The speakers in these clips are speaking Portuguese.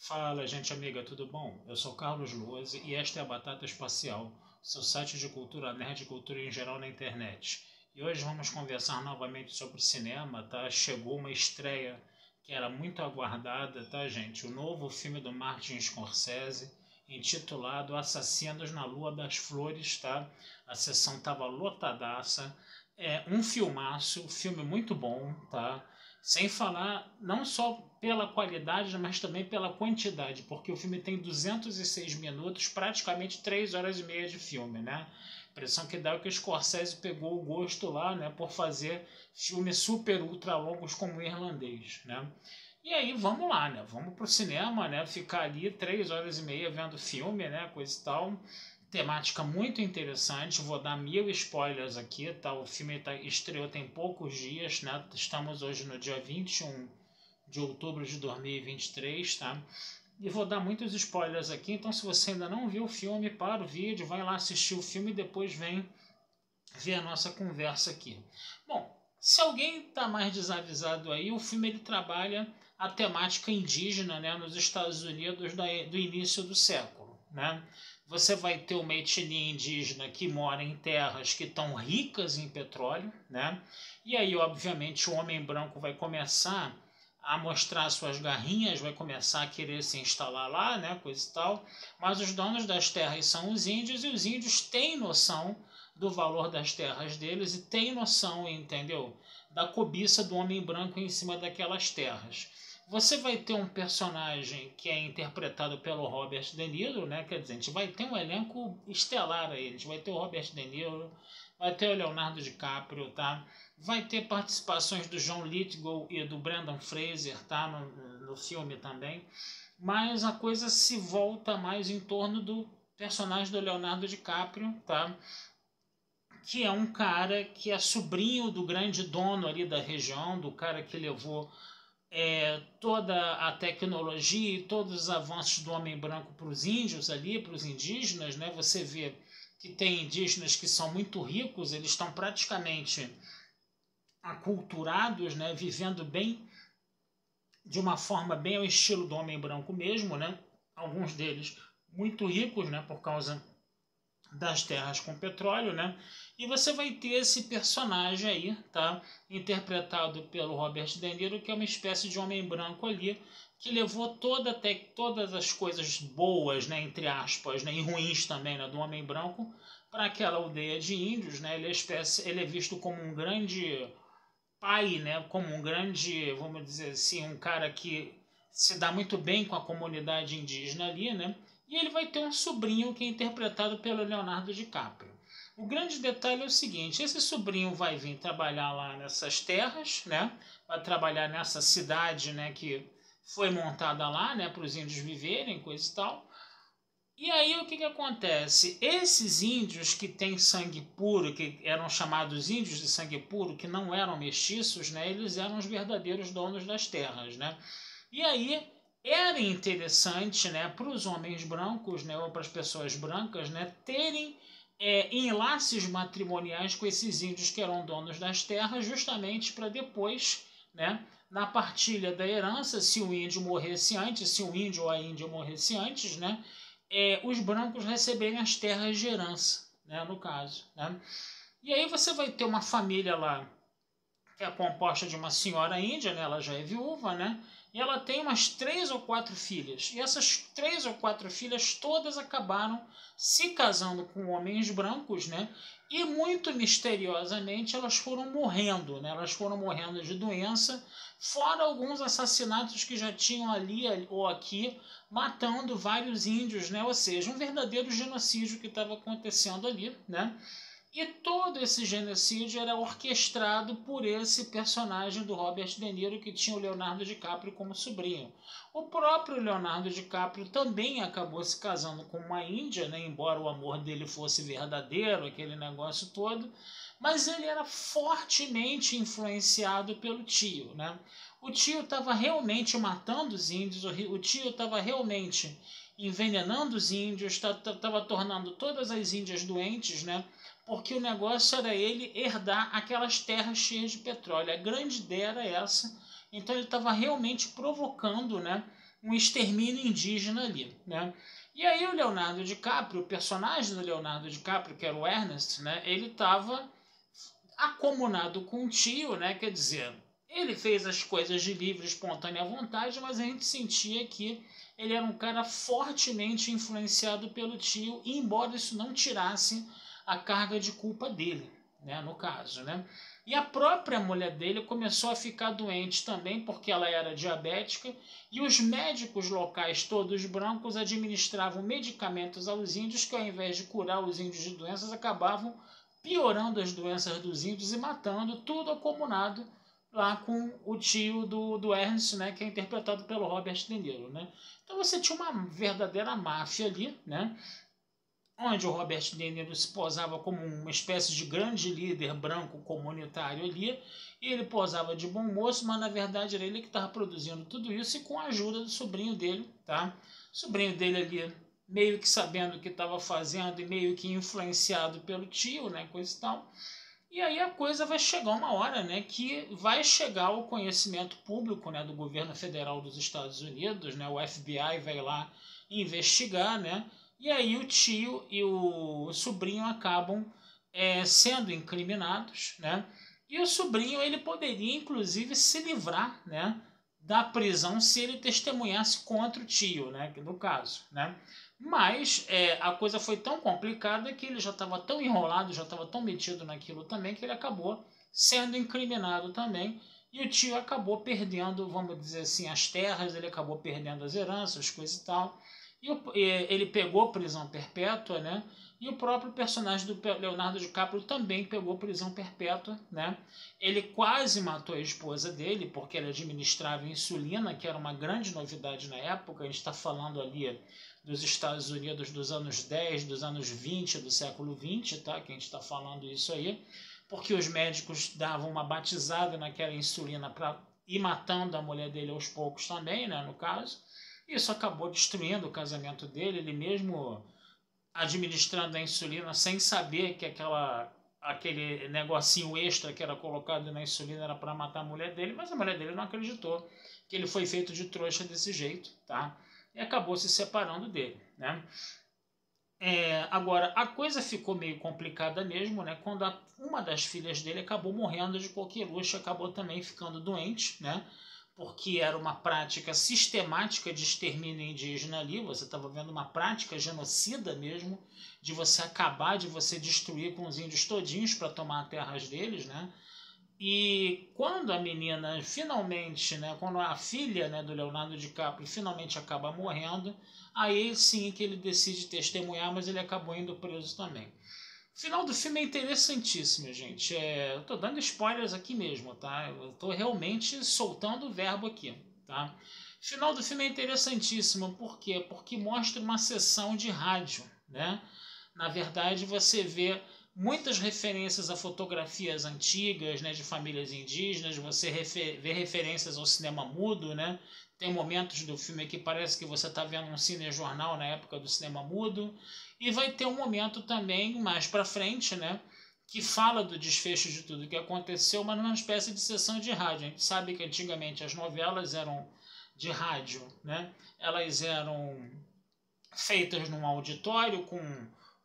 Fala, gente amiga, tudo bom? Eu sou Carlos Luozi e esta é a Batata Espacial, seu site de cultura nerd e cultura em geral na internet. E hoje vamos conversar novamente sobre cinema, tá? Chegou uma estreia que era muito aguardada, tá, gente? O novo filme do Martin Scorsese, intitulado Assassinos na Lua das Flores, tá? A sessão tava lotadaça. É um filmaço, filme muito bom, tá? Sem falar não só pela qualidade, mas também pela quantidade, porque o filme tem 206 minutos, praticamente 3 horas e meia de filme, né? A impressão que dá é que o Scorsese pegou o gosto lá, né, por fazer filmes super ultra longos como o Irlandês, né? E aí vamos lá, né? Vamos pro cinema, né? Ficar ali 3 horas e meia vendo filme, né? Coisa e tal. Temática muito interessante, vou dar 1000 spoilers aqui, tá? O filme estreou tem poucos dias, né? Estamos hoje no dia 21 de outubro de 2023, tá? E vou dar muitos spoilers aqui, então se você ainda não viu o filme, para o vídeo, vai lá assistir o filme e depois vem ver a nossa conversa aqui. Bom, se alguém está mais desavisado aí, o filme ele trabalha a temática indígena, né, nos Estados Unidos do início do século, né? Você vai ter uma etnia indígena que mora em terras que estão ricas em petróleo, né? E aí, obviamente, o homem branco vai começar a mostrar suas garrinhas, vai começar a querer se instalar lá, né, coisa e tal. Mas os donos das terras são os índios e os índios têm noção do valor das terras deles e têm noção, entendeu, da cobiça do homem branco em cima daquelas terras. Você vai ter um personagem que é interpretado pelo Robert De Niro, né? Quer dizer, a gente vai ter um elenco estelar aí. A gente vai ter o Robert De Niro, vai ter o Leonardo DiCaprio, tá? Vai ter participações do John Lithgow e do Brendan Fraser, tá? No filme também. Mas a coisa se volta mais em torno do personagem do Leonardo DiCaprio, tá? Que é um cara que é sobrinho do grande dono ali da região, do cara que levou toda a tecnologia e todos os avanços do homem branco para os índios ali, para os indígenas, né? Você vê que tem indígenas que são muito ricos, eles estão praticamente aculturados, né? Vivendo bem, de uma forma bem ao estilo do homem branco mesmo, né? Alguns deles muito ricos, né? Por causa das terras com petróleo, né? E você vai ter esse personagem aí, tá? Interpretado pelo Robert De Niro, que é uma espécie de homem branco ali, que levou todas as coisas boas, né, entre aspas, né, e ruins também, né, do homem branco para aquela aldeia de índios, né? Ele é visto como um grande pai, né? Como um grande, vamos dizer assim, um cara que se dá muito bem com a comunidade indígena ali, né? E ele vai ter um sobrinho que é interpretado pelo Leonardo DiCaprio. O grande detalhe é o seguinte: esse sobrinho vai vir trabalhar lá nessas terras, né? Vai trabalhar nessa cidade, né? Que foi montada lá, né? Para os índios viverem, coisa e tal. E aí o que, que acontece? Esses índios que têm sangue puro, que eram chamados índios de sangue puro, que não eram mestiços, né? Eles eram os verdadeiros donos das terras, né? E aí era interessante, né, para os homens brancos, né, ou para as pessoas brancas, né, terem enlaces matrimoniais com esses índios que eram donos das terras, justamente para depois, né, na partilha da herança, se o índio morresse antes, se o índio ou a índia morresse antes, né, os brancos receberem as terras de herança, né, no caso, né. E aí você vai ter uma família lá que é composta de uma senhora índia, né? Ela já é viúva, né? E ela tem umas 3 ou 4 filhas. E essas 3 ou 4 filhas todas acabaram se casando com homens brancos, né? E muito misteriosamente elas foram morrendo, né? Elas foram morrendo de doença, fora alguns assassinatos que já tinham ali ou aqui, matando vários índios, né? Ou seja, um verdadeiro genocídio que estava acontecendo ali, né? E todo esse genocídio era orquestrado por esse personagem do Robert De Niro, que tinha o Leonardo DiCaprio como sobrinho. O próprio Leonardo DiCaprio também acabou se casando com uma índia, né? Embora o amor dele fosse verdadeiro, aquele negócio todo, mas ele era fortemente influenciado pelo tio, né? O tio estava realmente matando os índios, o tio estava realmente envenenando os índios, estava tornando todas as índias doentes, né? Porque o negócio era ele herdar aquelas terras cheias de petróleo. A grande ideia era essa. Então ele estava realmente provocando, né, um extermínio indígena ali, né? E aí o Leonardo DiCaprio, o personagem do Leonardo DiCaprio, que era o Ernest, né? Ele estava acomunado com o tio, né? Quer dizer, ele fez as coisas de livre, espontânea vontade, mas a gente sentia que ele era um cara fortemente influenciado pelo tio, e embora isso não tirasse a carga de culpa dele, né? No caso, né? E a própria mulher dele começou a ficar doente também, porque ela era diabética, e os médicos locais, todos brancos, administravam medicamentos aos índios que, ao invés de curar os índios de doenças, acabavam piorando as doenças dos índios e matando, tudo acomunado lá com o tio do Ernest, né, que é interpretado pelo Robert De Niro, né? Então você tinha uma verdadeira máfia ali, né, onde o Robert De Niro se posava como uma espécie de grande líder branco comunitário ali, e ele posava de bom moço, mas na verdade era ele que estava produzindo tudo isso, e com a ajuda do sobrinho dele, tá? O sobrinho dele ali meio que sabendo o que estava fazendo e meio que influenciado pelo tio, né, coisa e tal. E aí a coisa vai chegar uma hora, né, que vai chegar ao conhecimento público, né, do governo federal dos Estados Unidos, né, o FBI vai lá investigar, né, e aí o tio e o sobrinho acabam sendo incriminados, né, e o sobrinho ele poderia inclusive se livrar, né, da prisão se ele testemunhasse contra o tio, né, no caso, né. Mas a coisa foi tão complicada que ele já estava tão enrolado, já estava tão metido naquilo também, que ele acabou sendo incriminado também. E o tio acabou perdendo, vamos dizer assim, as terras, ele acabou perdendo as heranças, coisa e tal. Ele pegou prisão perpétua, né? E o próprio personagem do Leonardo DiCaprio também pegou prisão perpétua, né? Ele quase matou a esposa dele, porque ele administrava insulina, que era uma grande novidade na época. A gente está falando ali dos Estados Unidos dos anos 10, dos anos 20 do século 20, tá? Que a gente está falando isso aí, porque os médicos davam uma batizada naquela insulina para ir matando a mulher dele aos poucos também, né? No caso. Isso acabou destruindo o casamento dele, ele mesmo administrando a insulina sem saber que aquele negocinho extra que era colocado na insulina era para matar a mulher dele, mas a mulher dele não acreditou que ele foi feito de trouxa desse jeito, tá? E acabou se separando dele, né? Agora, a coisa ficou meio complicada mesmo, né? Quando uma das filhas dele acabou morrendo de coqueluche, acabou também ficando doente, né? Porque era uma prática sistemática de extermínio indígena ali, você estava vendo uma prática genocida mesmo, de você acabar, de você destruir com os índios todinhos para tomar terras deles, né? E quando a menina finalmente, né, quando a filha, né, do Leonardo DiCaprio finalmente acaba morrendo, aí sim que ele decide testemunhar, mas ele acabou indo preso também. O final do filme é interessantíssimo, gente. Eu tô dando spoilers aqui mesmo, tá? Eu tô realmente soltando o verbo aqui, tá? O final do filme é interessantíssimo, por quê? Porque mostra uma sessão de rádio, né? Na verdade, você vê muitas referências a fotografias antigas, né, de famílias indígenas, você vê referências ao cinema mudo, né? Tem momentos do filme que parece que você está vendo um cinejornal na época do cinema mudo, e vai ter um momento também mais para frente, né, que fala do desfecho de tudo que aconteceu, mas numa espécie de sessão de rádio. A gente sabe que antigamente as novelas eram de rádio, né? Elas eram feitas num auditório com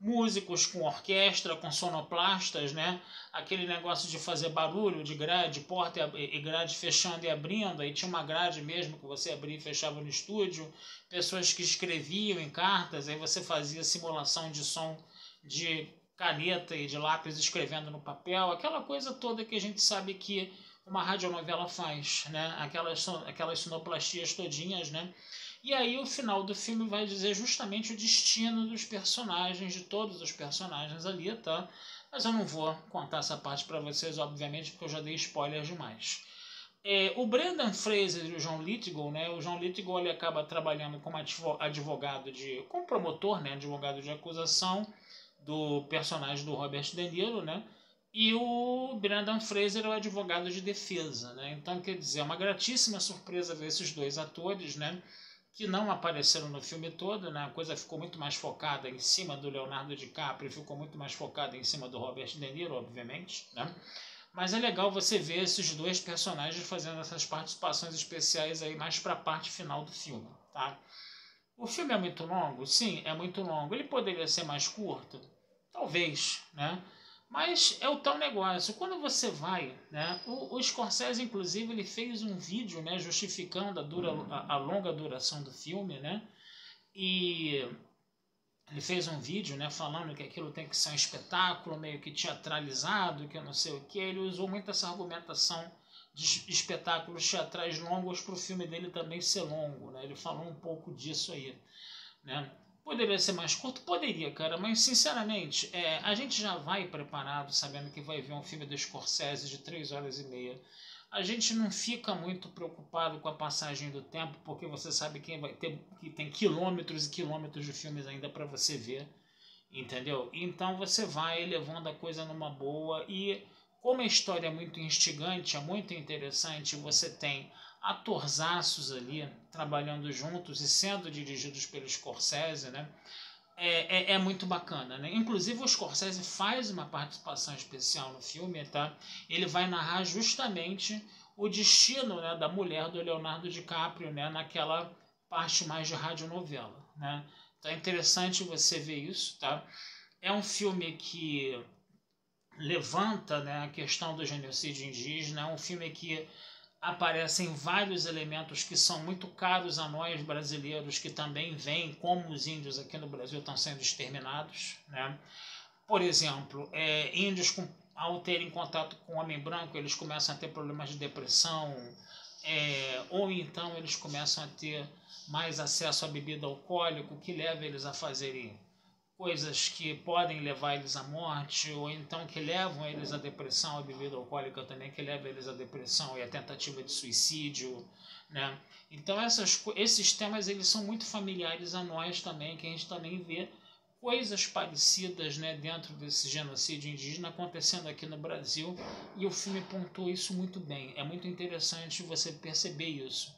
músicos, com orquestra, com sonoplastas, né? Aquele negócio de fazer barulho de grade, porta e grade fechando e abrindo, aí tinha uma grade mesmo que você abria e fechava no estúdio, pessoas que escreviam em cartas, aí você fazia simulação de som de caneta e de lápis escrevendo no papel, aquela coisa toda que a gente sabe que uma radionovela faz, né? Aquelas sonoplastias todinhas, né? E aí o final do filme vai dizer justamente o destino dos personagens, de todos os personagens ali, tá? Mas eu não vou contar essa parte para vocês, obviamente, porque eu já dei spoiler demais. O Brendan Fraser e o John Lithgow, né? O John Lithgow ele acaba trabalhando como advogado como promotor, né? Advogado de acusação do personagem do Robert De Niro, né? E o Brendan Fraser é o advogado de defesa, né? Então, quer dizer, é uma gratíssima surpresa ver esses dois atores, né? Que não apareceram no filme todo, né? A coisa ficou muito mais focada em cima do Leonardo DiCaprio, ficou muito mais focada em cima do Robert De Niro, obviamente, né? Mas é legal você ver esses dois personagens fazendo essas participações especiais aí mais para a parte final do filme, tá? O filme é muito longo? Sim, é muito longo. Ele poderia ser mais curto? Talvez, né? Mas é o tal negócio. Quando você vai, né? O Scorsese, inclusive, ele fez um vídeo, né? Justificando a longa duração do filme, né? E ele fez um vídeo, né? Falando que aquilo tem que ser um espetáculo meio que teatralizado, que eu não sei o que. Ele usou muito essa argumentação de espetáculos teatrais longos para o filme dele também ser longo, né? Ele falou um pouco disso aí, né? Poderia ser mais curto? Poderia, cara, mas sinceramente, a gente já vai preparado sabendo que vai ver um filme do Scorsese de 3 horas e meia. A gente não fica muito preocupado com a passagem do tempo, porque você sabe que tem quilômetros e quilômetros de filmes ainda para você ver, entendeu? Então você vai levando a coisa numa boa e como a história é muito instigante, é muito interessante, você tem atorzaços ali trabalhando juntos e sendo dirigidos pelo Scorsese, né? É muito bacana, né? Inclusive o Scorsese faz uma participação especial no filme, tá? Ele vai narrar justamente o destino, né, da mulher do Leonardo DiCaprio, né, naquela parte mais de radionovela, né? Então é interessante você ver isso, tá? É um filme que levanta, né, a questão do genocídio indígena, é um filme que aparecem vários elementos que são muito caros a nós brasileiros, que também veem como os índios aqui no Brasil estão sendo exterminados, né? Por exemplo, índios ao terem contato com o homem branco, eles começam a ter problemas de depressão, ou então eles começam a ter mais acesso à bebida alcoólica, o que leva eles a fazerem coisas que podem levar eles à morte, ou então que levam eles à depressão, a bebida alcoólica também, que leva eles à depressão e à tentativa de suicídio, né? Então esses temas eles são muito familiares a nós também, que a gente também vê coisas parecidas, né, dentro desse genocídio indígena acontecendo aqui no Brasil, e o filme pontua isso muito bem. É muito interessante você perceber isso.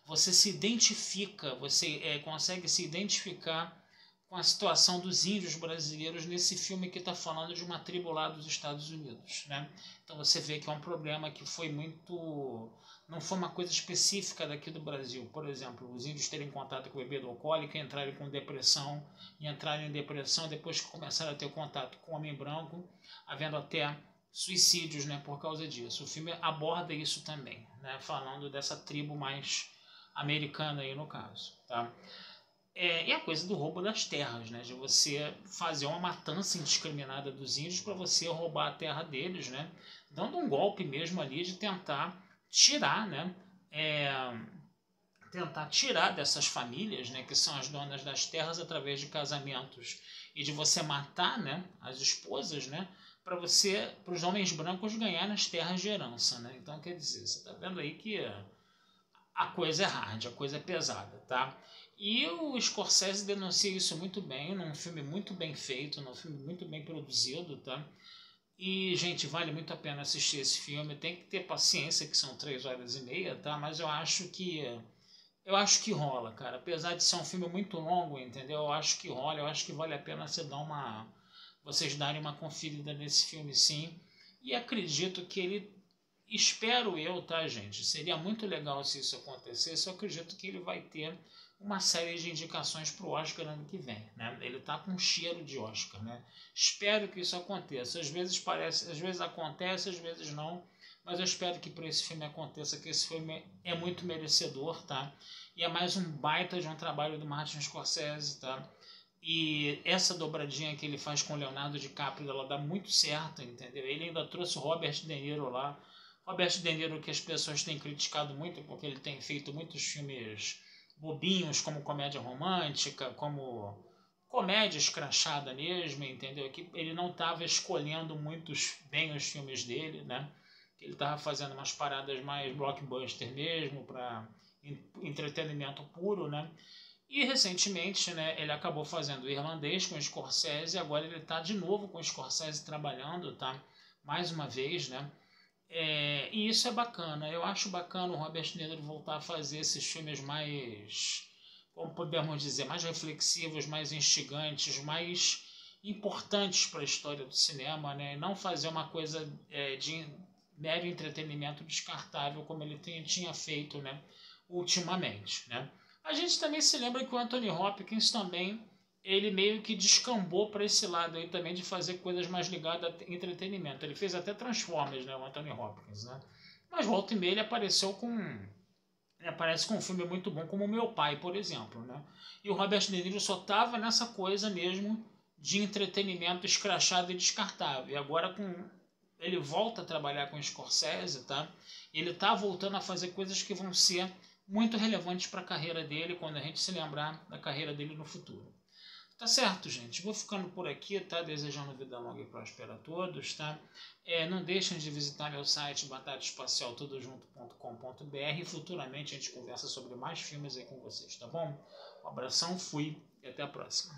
Você se identifica, você consegue se identificar com a situação dos índios brasileiros nesse filme que está falando de uma tribo lá dos Estados Unidos, né? Então você vê que é um problema que foi muito... não foi uma coisa específica daqui do Brasil. Por exemplo, os índios terem contato com bebida alcoólica, entrarem com depressão, e entrarem em depressão depois que começaram a ter contato com o homem branco, havendo até suicídios, né, por causa disso. O filme aborda isso também, né, falando dessa tribo mais americana aí no caso, tá? E a coisa do roubo das terras, né? De você fazer uma matança indiscriminada dos índios para você roubar a terra deles, né? Dando um golpe mesmo ali de tentar tirar, né? Tentar tirar dessas famílias, né? Que são as donas das terras através de casamentos e de você matar, né? As esposas, né? Para os homens brancos ganharem as terras de herança, né? Então quer dizer, você está vendo aí que a coisa é hard, a coisa é pesada, tá? E o Scorsese denuncia isso muito bem, num filme muito bem feito, num filme muito bem produzido, tá? E, gente, vale muito a pena assistir esse filme. Tem que ter paciência, que são 3 horas e meia, tá? Mas eu acho que rola, cara. Apesar de ser um filme muito longo, entendeu? Eu acho que rola, eu acho que vale a pena vocês darem uma conferida nesse filme, sim. E acredito que espero eu, tá, gente? Seria muito legal se isso acontecesse. Eu acredito que ele vai ter uma série de indicações para o Oscar ano que vem, né? Ele tá com cheiro de Oscar, né? Espero que isso aconteça. Às vezes acontece, às vezes não, mas eu espero que para esse filme aconteça, que esse filme é muito merecedor, tá? E é mais um baita de um trabalho do Martin Scorsese, tá? E essa dobradinha que ele faz com o Leonardo DiCaprio, ela dá muito certo, entendeu? Ele ainda trouxe o Robert De Niro lá. Robert De Niro, que as pessoas têm criticado muito porque ele tem feito muitos filmes bobinhos, como comédia romântica, como comédia escrachada mesmo, entendeu? Que ele não estava escolhendo muito bem os filmes dele, né? Ele estava fazendo umas paradas mais blockbuster mesmo, para entretenimento puro, né? E recentemente, né, ele acabou fazendo o Irlandês com o Scorsese, e agora ele está de novo com o Scorsese trabalhando, tá? Mais uma vez, né? E isso é bacana. Eu acho bacana o Robert De Niro voltar a fazer esses filmes mais, como podemos dizer, mais reflexivos, mais instigantes, mais importantes para a história do cinema, né? Não fazer uma coisa mero entretenimento descartável como ele tinha feito, né, ultimamente, né. A gente também se lembra que o Anthony Hopkins também, ele meio que descambou para esse lado aí também de fazer coisas mais ligadas a entretenimento. Ele fez até Transformers, né, o Anthony Hopkins, né. Mas volta e meia ele apareceu ele aparece com um filme muito bom como Meu Pai, por exemplo, né. E o Robert De Niro só tava nessa coisa mesmo de entretenimento escrachado e descartável. E agora ele volta a trabalhar com o Scorsese, tá? Ele tá voltando a fazer coisas que vão ser muito relevantes para a carreira dele quando a gente se lembrar da carreira dele no futuro. Tá certo, gente? Vou ficando por aqui, tá? Desejando vida longa e próspera a todos, tá? Não deixem de visitar meu site batataespacialtodojunto.com.br e futuramente a gente conversa sobre mais filmes aí com vocês, tá bom? Um abração, fui e até a próxima.